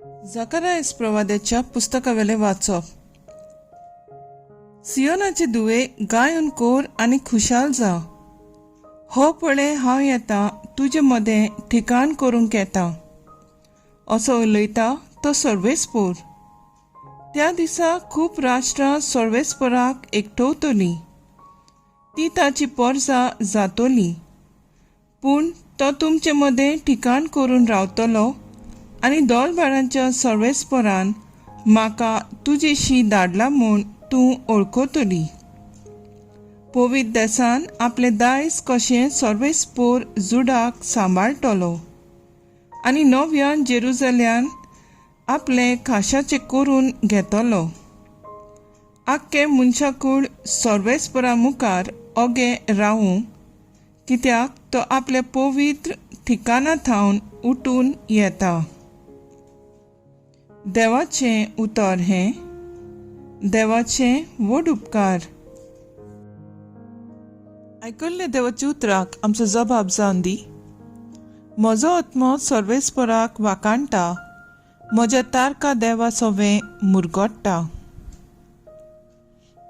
जकरायस प्रवाद्याच्या पुस्तकावेले वाचप. सियोनाचे दुवे गायन कोर आनी खुशाल जाव. हो पळय हांव येता, तुजे मदें ठिकाण करूंक येता असो उलयता तो सर्वेस्पोर. त्या दिसा खूब राष्ट्रां सर्वेस्पराक एकठवतलीं. ती ताची परजा जातली. पूण तो तुमचे मदें ठिकाण करून रावतलो आनी दोलबारांच्या सर्वेस्परान म्हाका तुजेशी धाडला म्हूण तूं ओळखतली. पवित्र देसान आपले दायज कशें सर्वेस्पोर जुडाक सांबाळटलो आनी नव्यान जेरुजल्यान आपले खाशाचे करून घेतलो. आख्खे मनशाकूळ सर्वेस्परा मुखार ओगे रावूं, कित्याक तो आपल्या पवित्र ठिकाणा थावन उठून येता. देवाचें उतर हें. देवाचें व्हड उपकार. आयकल्ले देवाच्या उतराक आमचो जबाब जावन दी. म्हजो आत्मो सर्वेस्पराक वाकाणटा, म्हज्या तारका देवा सवें मुरगोडटा.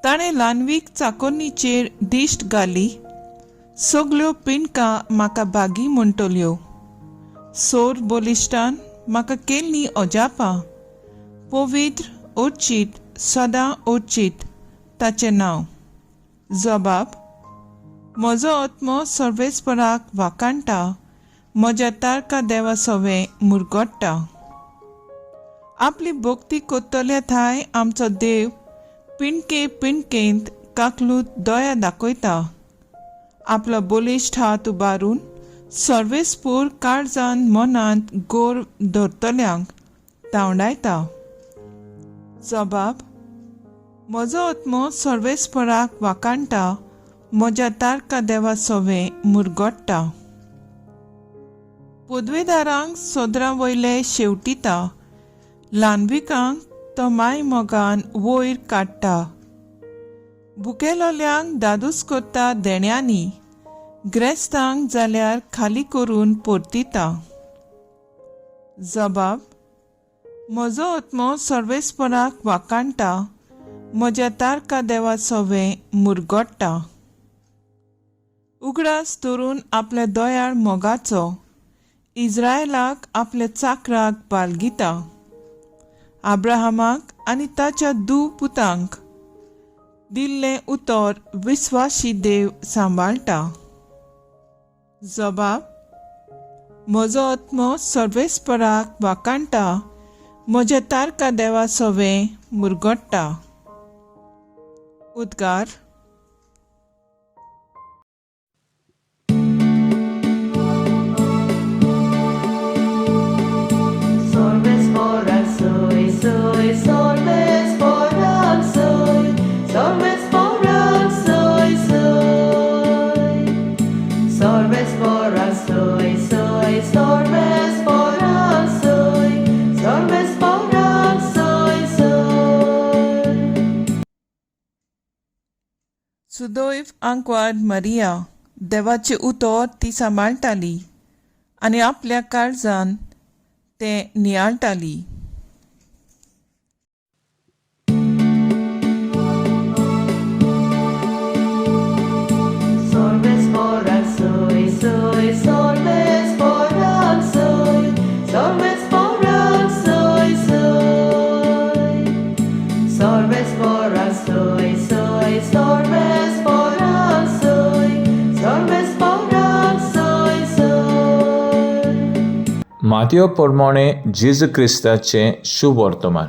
ताणें ल्हानवीक चाकोन्नीचेर दिश्ट घाली. सगल्यो पिणकां म्हाका बागी म्हणटल्यो. सोर बोलिश्टान म्हाका केल्लीं अजापां. पवित्र ओर्चीत सदां ओर्चीत ताचें नांव. जबाब. म्हजो आत्मो सर्वेस्पराक वाकाणटा, म्हज्या तारका देवा सवें मुरगोडटा. आपली भक्ती कोत्तले थाय आमचो देव पिणके पिणकेंत काकलूत दया दाखयता. आपलो बोलिश्ट हात उबारून सर्वेस्पूर काळजान मनांत गोर धरतल्यांक तावडायता. जबाब. म्हजो आत्मो सर्वेस्पराक वाकाणटा, म्हज्या तारका देवा सवें मुरगोडटा. पदवेदारांक सोदरां वयले शेवटिता. ल्हानविकांक तो माय मोगान वयर काडटा. भुकेलोल्यांक दादूस कोत्ता देण्यांनी. ग्रेस्तांक जाल्यार खाली करून परतिता. जबाब. म्हजो आत्मो सर्वेस्पराक वाकाणटा, म्हज्या तारका देवा सवें मुरगोडटा. उगडास धरून आपल्या दोयाळ मोगाचो इस्रायलाक आपल्या चाकराक बालगिता. आब्राहामाक आनी ताच्या पुतांक दिल्लें उतर विस्वासी देव सांबाळटा. जबाब. म्हजो आत्मो सर्वेस्पराक वाकाणटा, म्हज्या तारका देवा सवें मुरगोडटा. उद्गार. सुदैव आंकवाड मारिया. देवाचे उतर ती सांबाळटाली आनी आपल्या काळजान तें नियाळटाली. मातयो प्रमाणे जेजू क्रिस्ताचें शुभ वर्तमान.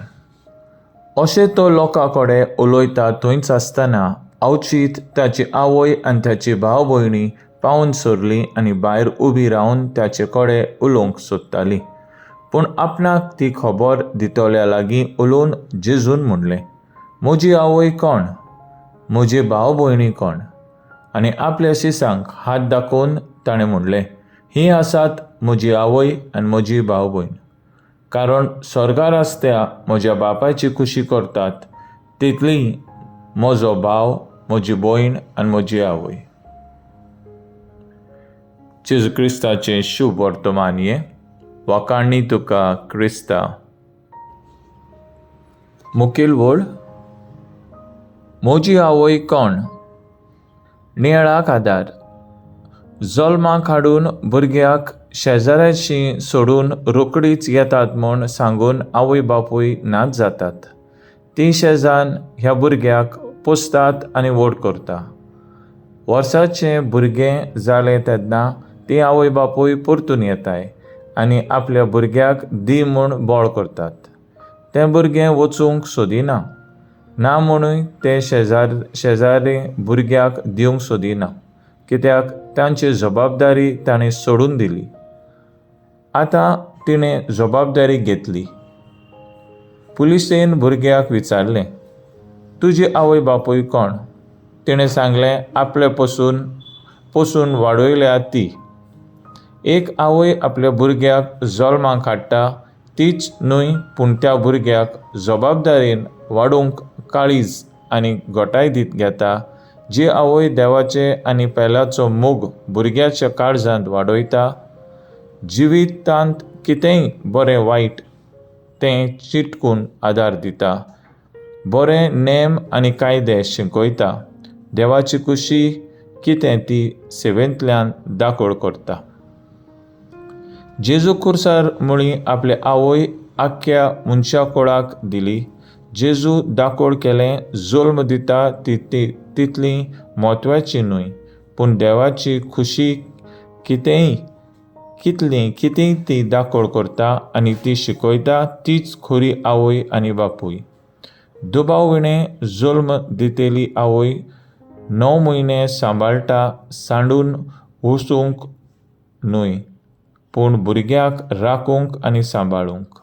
अशें तो लोकां कडेन उलयता थंयच आसतना अवचीत ताची आवय आनी ताची भाव भयणी पावून सरलीं आनी भायर उबी रावन ताचे कडेन उलोवंक सोदतालीं. पूण आपणाक ती खबर दितोल्या लागीं उलोवन जेजून म्हणलें, म्हजी आवय कोण? म्हजे भाव भयणी कोण? आनी आपल्या शिसांक हात दाखोवन ताणें म्हणलें, ही आसात म्हजी आवय आनी म्हजी भाव भयण. कारण स्वर्गार आसत्या म्हज्या बापायची खुशी करतात तितली म्हजो भाव, म्हजी भयण आनी म्हजी आवय. जेजू क्रिस्ताचें शुभ वर्तमान हे. वाकाणणी तुका क्रिस्ता. मुखेल वड म्हजी आवय कोण नियाळाक आदार जल्माक हाडून भुरग्याक शेजाऱ्याची सोडून रोकडीच येतात म्हूण सांगून आवय बापूय नाच जातात. ती शेजान ह्या भुरग्याक पोसतात आनी व्हड करता. वर्साचें भुरगें जालें तेन्ना ती आवय बापूय परतून येताय आनी आपल्या भुरग्याक दी म्हूण बोळ करतात. तें भुरगें वचूंक सोदिना ना म्हणून ते शेजारी भुरग्याक दिवंक सोदिना, कित्याक तांची जबाबदारी ताणें सोडून दिली. आतां तिणें जबाबदारी घेतली. पुलिसेन भुरग्याक विचारलें, तुजी आवय बापूय कोण? तिणें सांगलें, आपले पोसून वाडयल्या ती. एक आवय आपल्या भुरग्याक जल्माक हाडटा तीच न्हय, पूण त्या भुरग्याक जबाबदारेन वाडोवंक काळीज आनी घोटाय घेता. जी आवय देवाचे आनी पेल्याचो मोग भुरग्याच्या काळजांत वाडयता, जिवितांत कितेंय बरें वायट तें चिंतून आदार दिता, बरे नेम आनी कायदे शिकयता, देवाची खुशी कितें ती सेवेंतल्यान दाखोळ करता. जेजू खुर्सार मुळी आपले आवय आख्ख्या मनशा कुळाक दिली. जेजू दाखोळ केलें जल्म दिता तितली म्हत्वाची न्हय, पूण देवाची खुशी कितेंय ती दाखोळ करता आनी ती शिकयता, तीच खरी आवय आनी बापूय. दुबाविणें जल्म दितेली आवय 9 म्हयने सांबाळटा, सांडून वचूंक न्हय, पूण भुरग्याक राखूंक आनी सांबाळूंक.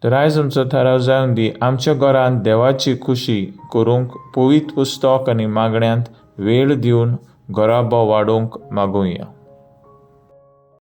तर आयज आमचो थाराव जावन दी आमच्या घरांत देवाची खुशी करूंक पवित्र पुस्तक आनी मागण्यांत वेळ दिवन घरा वाडोवंक मागुया.